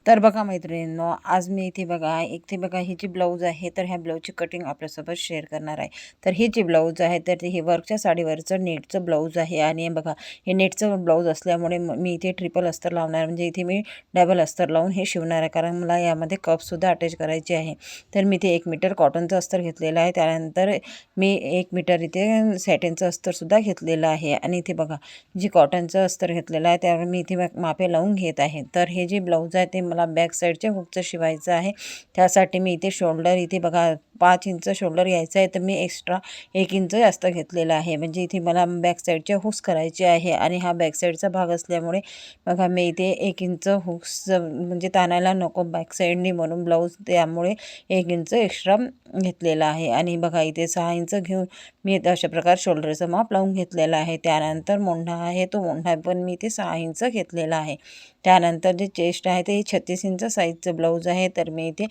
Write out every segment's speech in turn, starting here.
तर बघा मैत्रिणींनो, आज मी इथे बघा ही जी ब्लाऊज आहे तर ह्या ब्लाऊजची कटिंग आपल्यासोबत शेअर करणार आहे. तर ही जी ब्लाऊज आहे तर ही वर्कच्या साडीवरचं नेटचं ब्लाऊज आहे आणि बघा हे नेटचं ब्लाऊज असल्यामुळे मी इथे ट्रिपल अस्तर लावणार, म्हणजे इथे मी डबल अस्तर लावून हे शिवणार आहे, कारण मला यामध्ये कपसुद्धा अटॅच करायचे आहे. तर मी इथे 1 मीटर कॉटनचं अस्तर घेतलेलं आहे, त्यानंतर मी 1 मीटर इथे सॅटिनचं अस्तरसुद्धा घेतलेलं आहे आणि इथे बघा जी कॉटनचं अस्तर घेतलेलं आहे त्यावर मी इथे मापे लावून घेत आहे. तर हे जे ब्लाऊज आहे ते मला बॅक साईडच्या हुकचं शिवायचं आहे. त्यासाठी मी इथे शोल्डर इथे बघा 5 इंच शोल्डर यायचं आहे, तर मी एक्स्ट्रा 1 इंच जास्त घेतलेला आहे, म्हणजे इथे मला बॅक साईडचे हुक्स करायचे आहे आणि हा बॅक साईडचा भाग असल्यामुळे बघा मी इथे 1 इंच हुक्स म्हणजे ताणायला नको बॅक साईडनी म्हणून ब्लाऊज, त्यामुळे 1 इंच एक्स्ट्रा घेतलेला आहे. आणि बघा इथे 6 इंच घेऊन मी अशा प्रकारे शोल्डरचं माप लावून घेतलेलं आहे. त्यानंतर मोंढा आहे तो मोंढा पण मी इथे 6 इंच घेतलेला आहे. त्यानंतर जे चेस्ट आहे ते 36 इंच साईजचं ब्लाऊज आहे, तर मी इथे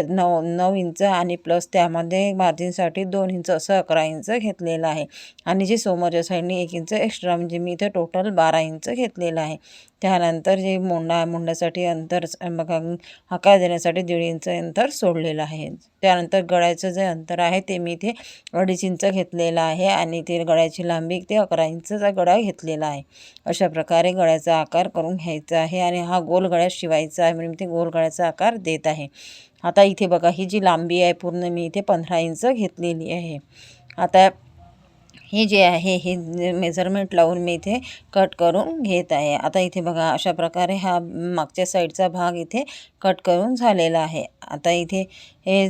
9 इंच आणि प्लस त्यामध्ये मार्जिनसाठी 2 इंच असं 11 इंच घेतलेलं आहे. आणि जे समोरच्या साईडने 1 इंच एक्स्ट्रा, म्हणजे मी इथे टोटल 12 इंच घेतलेलं आहे. त्यानंतर जे मोंढ्यासाठी अंतर बघा आकार देण्यासाठी 1.5 इंच अंतर सोडलेलं आहे. त्यानंतर गळ्याचं जे अंतर आहे ते मी इथे 2.5 इंच घेतलेलं आहे आणि ते गळ्याची लांबी ते 11 इंचचा गळा घेतलेला आहे. अशा प्रकारे गळ्याचा आकार करून घ्यायचा आहे आणि हा गोल गळ्यात शिवायचा आहे, म्हणून मी ते गोल गळ्याचा आकार देत आहे. आता इथे बघा ही जी लांबी आहे पूर्ण मी इथे 15 इंच घेतलेली आहे. आता हे जे आहे हे मेजरमेंट लावून मी इथे कट करून घेत आहे. आता इथे बघा अशा प्रकारे हा मागच्या साईडचा भाग इथे कट करून झालेला आहे. आता इथे हे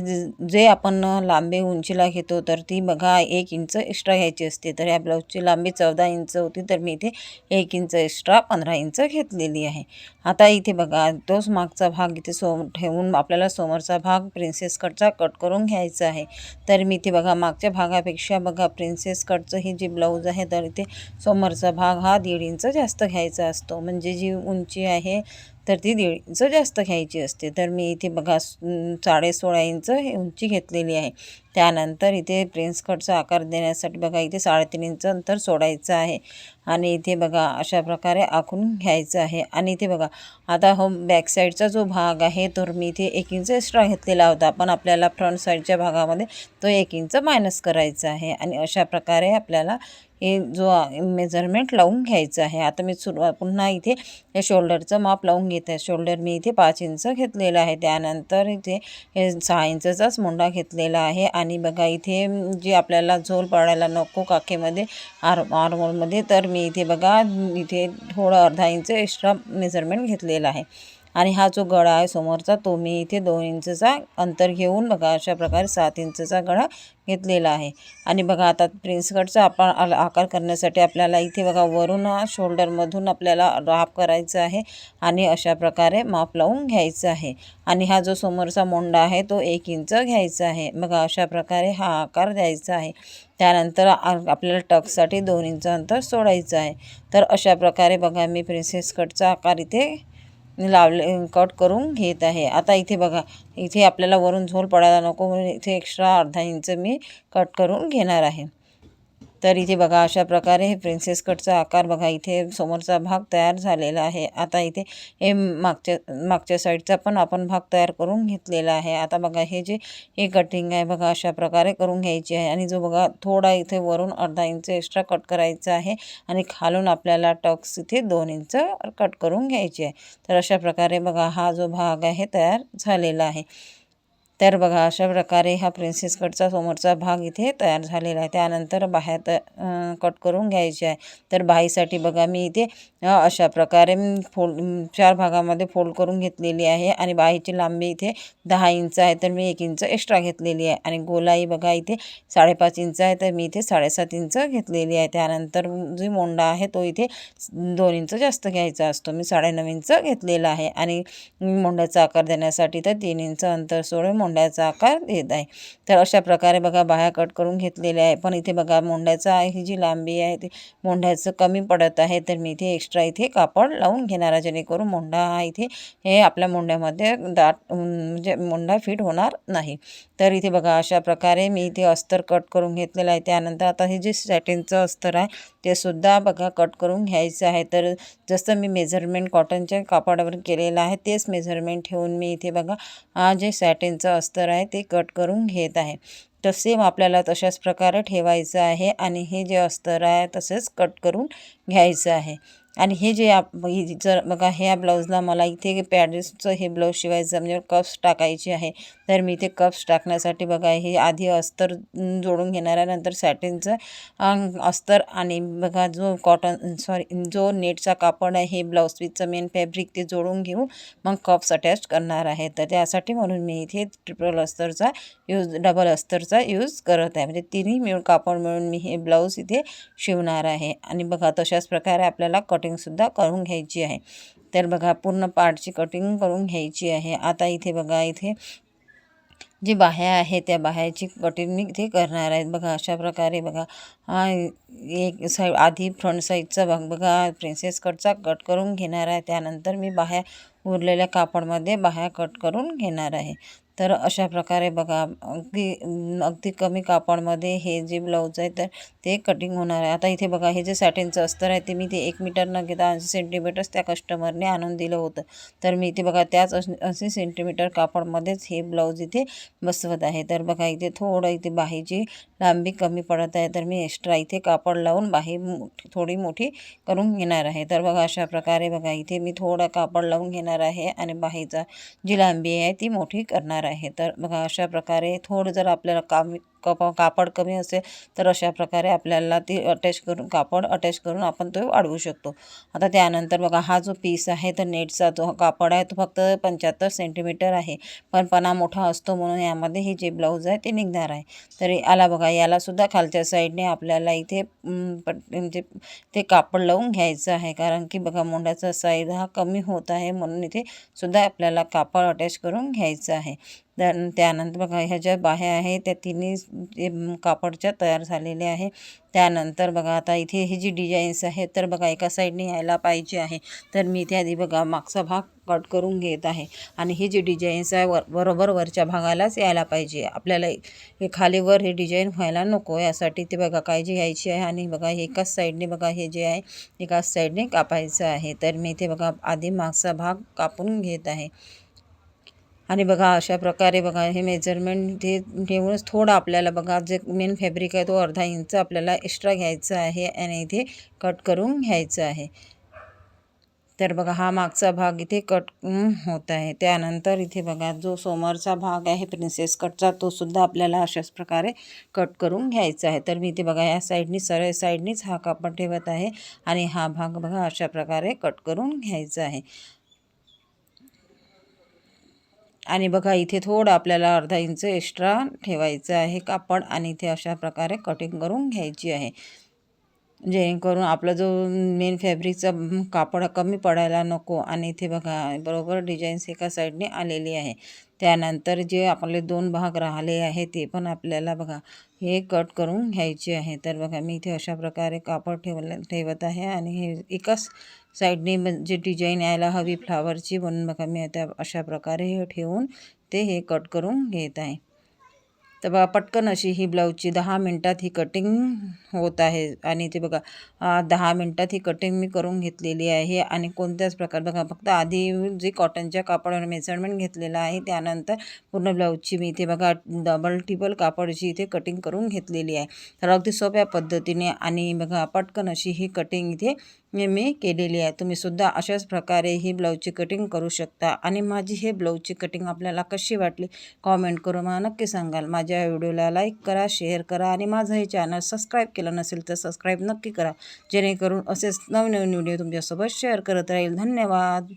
जे आपण लांबी उंचीला घेतो तर ती बघा 1 इंच एक्स्ट्रा घ्यायची असते. तर या ब्लाऊजची लांबी 14 इंच होती, तर मी इथे 1 इंच एक्स्ट्रा 15 इंच घेतलेली आहे. आता इथे बघा तोच मागचा भाग इथे ठेवून आपल्याला समोरचा भाग प्रिन्सेस कटचा कट करून घ्यायचा आहे. तर मी इथे बघा मागच्या भागापेक्षा बघा प्रिन्सेस कटचं हे जे ब्लाऊज आहे तर इथे समोरचा भाग हा 1.5 इंच जास्त घ्यायचा असतो, म्हणजे जी उंची आहे तर ती 1.5 इंच जास्त घ्यायची असते. तर मी इथे बघा 16.5 इंच हे उंची घेतलेली आहे. त्यानंतर इथे प्रिन्स कटचा आकार देण्यासाठी बघा इथे 3.5 इंच अंतर सोडायचं आहे आणि इथे बघा अशा प्रकारे आखून घ्यायचं आहे. आणि इथे बघा आता हो बॅक साईडचा जो भाग आहे तर मी इथे 1 इंच एक्स्ट्रा घेतलेला होता, पण आपल्याला फ्रंट साईडच्या भागामध्ये तो 1 इंच मायनस करायचा आहे आणि अशा प्रकारे आपल्याला हे जो मेजरमेंट लावून घ्यायचं आहे. आता मी पुन्हा इथे हे शोल्डरचं माप लावून घेत आहे. शोल्डर मी इथे 5 इंच घेतलेलं आहे. त्यानंतर इथे हे 6 इंचचाच मोंढा घेतलेला आहे आणि बघा इथे जे आपल्याला झोल पडायला नको काखेमध्ये आर्महोलमध्ये, तर मी इथे बघा इथे थोडं अर्धा इंच एक्स्ट्रा मेजरमेंट घेतलेला आहे. आणि हा जो गळा आहे समोरचा तो मी इथे 2 इंचचा अंतर घेऊन बघा अशा प्रकारे 7 इंचचा गळा घेतलेला आहे. आणि बघा आता प्रिन्स कटचा आपण आकार करण्यासाठी आपल्याला इथे बघा वरून शोल्डरमधून आपल्याला राफ करायचं आहे आणि अशा प्रकारे माप लावून घ्यायचं आहे. आणि हा जो समोरचा मोंडा आहे तो 1 इंच घ्यायचा आहे. बघा अशा प्रकारे हा आकार द्यायचा आहे. त्यानंतर आपल्याला टक्ससाठी 2 इंच अंतर सोडायचं आहे. तर अशा प्रकारे बघा मी प्रिन्सेस कटचा आकार इथे कट करून घेत आहे. आता इथे बघा इथे आपल्याला वरून झोल पडायला नको म्हणून इथे एक्स्ट्रा अर्धा इंच मी कट करून घेणार आहे. तर इथे बघा अशा प्रकारे हे प्रिन्सेस कटचा आकार बघा इथे समोरचा भाग तयार झालेला आहे. आता इथे हे मागच्या साईडचा पण आपण भाग तयार करून घेतलेला आहे. आता बघा हे कटिंग आहे बघा अशा प्रकारे करून घ्यायची आहे आणि जो बघा थोडा इथे वरून अर्धा इंच एक्स्ट्रा कट करायचा आहे आणि खालून आपल्याला टक्स इथे 2 इंच कट करून घ्यायची आहे. तर अशा प्रकारे बघा हा जो भाग आहे तयार झालेला आहे. तर बघा अशा प्रकारे हा प्रिन्सेस कटचा समोरचा भाग इथे तयार झालेला आहे. त्यानंतर बाह्य कट करून घ्यायचे आहे. तर बाहीसाठी बघा मी इथे अशा प्रकारे 4 भागामध्ये फोल्ड करून घेतलेली आहे आणि बाहीची लांबी इथे 10 इंच आहे, तर मी 1 इंच एक्स्ट्रा घेतलेली आहे. आणि गोलाई बघा इथे 5.5 इंच आहे, तर मी इथे 7.5 इंच घेतलेली आहे. त्यानंतर जो मोंडा आहे तो इथे 2 इंच जास्त घ्यायचा असतो, मी 9.5 इंच घेतलेला आहे. आणि मोंड्याचा आकार देण्यासाठी तर 3 इंच अंतर सोडून मोंड्याचा आकार देत आहे. तर अशा प्रकारे बघा बाह्या कट करून घेतलेल्या आहे. पण इथे बघा मोंड्याचा ही जी लांबी आहे ती मोंढ्याचं कमी पडत आहे, तर मी इथे एक्स्ट्रा इथे कापड लावून घेणार आहे, जेणेकरून मोंढा हा इथे हे आपल्या मोंढ्यामध्ये म्हणजे मोंढा फिट होणार नाही. तर इथे बघा अशा प्रकारे मी इथे अस्तर कट करून घेतलेलं आहे. त्यानंतर आता हे जे सॅटिनचं अस्तर आहे ते सुद्धा बघा कट करून घ्यायचं आहे. तर जसं मी मेजरमेंट कॉटनच्या कापडावर केलेलं आहे तेच मेजरमेंट ठेवून मी इथे बघा जे सॅटिनचं अस्तर आहे ते कट करून घेत आहे. तर सेम आपल्याला तशाच प्रकारे ठेवायचं आहे आणि हे जे अस्तर आहे तसेच कट करून घ्यायचं आहे. आणि हे जे जर बघा ह्या ब्लाऊजला मला इथे पॅडेसचं हे ब्लाऊज शिवायचं म्हणजे कप्स टाकायचे आहे. तर मी इथे कप्स टाकण्यासाठी बघा हे आधी अस्तर जोडून घेणार आहे, नंतर सॅटिनचं अस्तर आणि बघा जो जो नेटचा कापड आहे हे ब्लाऊज पीसचं मेन फॅब्रिक ते जोडून घेऊन मग कप्स अटॅच करणार आहे. तर त्यासाठी म्हणून मी इथे डबल अस्तरचा यूज करत आहे. म्हणजे तिन्ही मिळून कापड मिळून मी हे ब्लाऊज इथे शिवणार आहे. आणि बघा तशाच प्रकारे आपल्याला कटिंगसुद्धा करून घ्यायची आहे. तर बघा पूर्ण पार्टची कटिंग करून घ्यायची आहे. आता इथे बघा इथे जी बाह्या आहे त्या बाह्याची कटिंग मी इथे करणार आहे. बघा अशा प्रकारे बघा एक साईड आधी फ्रंट साईडचा भाग बघा प्रिन्सेस कटचा कट करून घेणार आहे. त्यानंतर मी बाह्या उरलेल्या कापडमध्ये बाह्या कट करून घेणार आहे. तर अशा प्रकारे बघा अगदी कमी कापडमध्ये हे जे ब्लाऊज आहे तर ते कटिंग होणार आहे. आता इथे बघा हे जे सॅटिनचं अस्तर आहे ते मी ते 1 मीटर न घेता 80 सेंटीमीटर्स त्या कस्टमरने आणून दिलं होतं. तर मी इथे बघा त्याच 80 सेंटीमीटर कापडमध्येच हे ब्लाऊज इथे बसवत आहे. तर बघा इथे थोडं इथे बाहीची लांबी कमी पडत आहे तर मी एक्स्ट्रा इथे कापड लावून बाही थोडी मोठी करून घेणार आहे. तर बघा अशा प्रकारे बघा इथे मी थोडं कापड लावून घेणार आहे आणि बाहीचा जी लांबी आहे ती मोठी करणार आहे. तर बघा अशा प्रकारे थोडं जर आपल्याला कापड कमी असेल तर अशा प्रकारे आपल्याला ती कापड अटॅच करून आपण तो वाढवू शकतो. आता त्यानंतर बघा हा जो पीस आहे तर नेटचा जो कापड आहे तो फक्त 75 सेंटीमीटर आहे. पण पणा मोठा असतो म्हणून यामध्ये हे जे ब्लाऊज आहे ते निघणार आहे. तर याला बघा यालासुद्धा खालच्या साईडने आपल्याला इथे म्हणजे ते कापड लावून घ्यायचं आहे. कारण की बघा मोंडाचा साईज हा कमी होत आहे म्हणून इथे सुद्धा आपल्याला कापड अटॅच करून घ्यायचं आहे. त्यानंतर बघा ह्या ज्या बाह्या आहे त्या तिन्ही कापडच्या तयार झालेल्या आहे. त्यानंतर बघा आता इथे ही जी डिझाईन्स आहे तर बघा एका साईडने यायला पाहिजे आहे. तर मी इथे आधी बघा मागचा भाग कट करून घेत आहे आणि ही जी डिझाईन्स आहे बरोबर वरच्या भागालाच यायला पाहिजे. आपल्याला हे खालीवर हे डिझाईन व्हायला नको यासाठी ते बघा काळजी घ्यायची आहे. आणि बघा एकाच साईडने बघा हे जे आहे एकाच साईडने कापायचं आहे. तर मी इथे बघा आधी मागचा भाग कापून घेत आहे. आणि बघा अशा प्रकारे बघा हे मेजरमेंट हे ठेवूनच थोडं आपल्याला बघा जे मेन फॅब्रिक आहे तो अर्धा इंच आपल्याला एक्स्ट्रा घ्यायचा आहे आणि इथे कट करून घ्यायचं आहे. तर बघा हा मागचा भाग इथे कट होत आहे. त्यानंतर इथे बघा जो समोरचा भाग आहे प्रिन्सेस कटचा तो सुद्धा आपल्याला अशाच प्रकारे कट करून घ्यायचा आहे. तर मी इथे बघा या साईडनी सरळ साईडनीच हा कापड ठेवत आहे आणि हा भाग बघा अशा प्रकारे कट करून घ्यायचा आहे. आणि बघा इथे थोडं आपल्याला अर्धा इंच एक्स्ट्रा ठेवायचं आहे कापड आणि इथे अशा प्रकारे कटिंग करून घ्यायची आहे. जेणेकरून आपला जो मेन फॅब्रिकचा कापड कमी पडायला नको. आणि इथे बघा बरोबर डिझाईन्स एका साईडने आलेली आहे. त्यानंतर जे आपले 2 भाग राहिले आहे ते पण आपल्याला बघा हे कट करून घ्यायचे आहे. तर बघा मी इथे अशा प्रकारे कापड ठेवत आहे आणि हे एकाच साईडने जे डिझाईन यायला हवी फ्लावरची म्हणून बघा मी आता अशा प्रकारे हे ठेवून ते हे कट करून घेत आहे. तर बघा पटकन अशी ही ब्लाऊजची 10 मिनटात ही कटिंग होत आहे. आणि ते बघा 10 मिनटात ही कटिंग मी करून घेतलेली आहे. आणि कोणत्याच प्रकार बघा फक्त आधी जे कॉटनच्या कापडावर मेजरमेंट घेतलेलं आहे त्यानंतर पूर्ण ब्लाऊजची मी इथे बघा डबल टिबल कापडची इथे कटिंग करून घेतलेली आहे. तर अगदी सोप्या पद्धतीने आणि बघा पटकन अशी ही कटिंग इथे मी केलेली आहे. तुम्हीसुद्धा अशाच प्रकारे ही ब्लाऊजची कटिंग करू शकता. आणि माझी हे ब्लाऊजची कटिंग आपल्याला कशी वाटली कॉमेंट करून मला नक्की सांगाल. माझ्या व्हिडिओला लाईक करा, शेअर करा आणि माझं हे चॅनल सबस्क्राईब केलं नसेल तर सबस्क्राईब नक्की करा. जेणेकरून असेच नवनवीन व्हिडिओ तुमच्यासोबत शेअर करत राहील. धन्यवाद.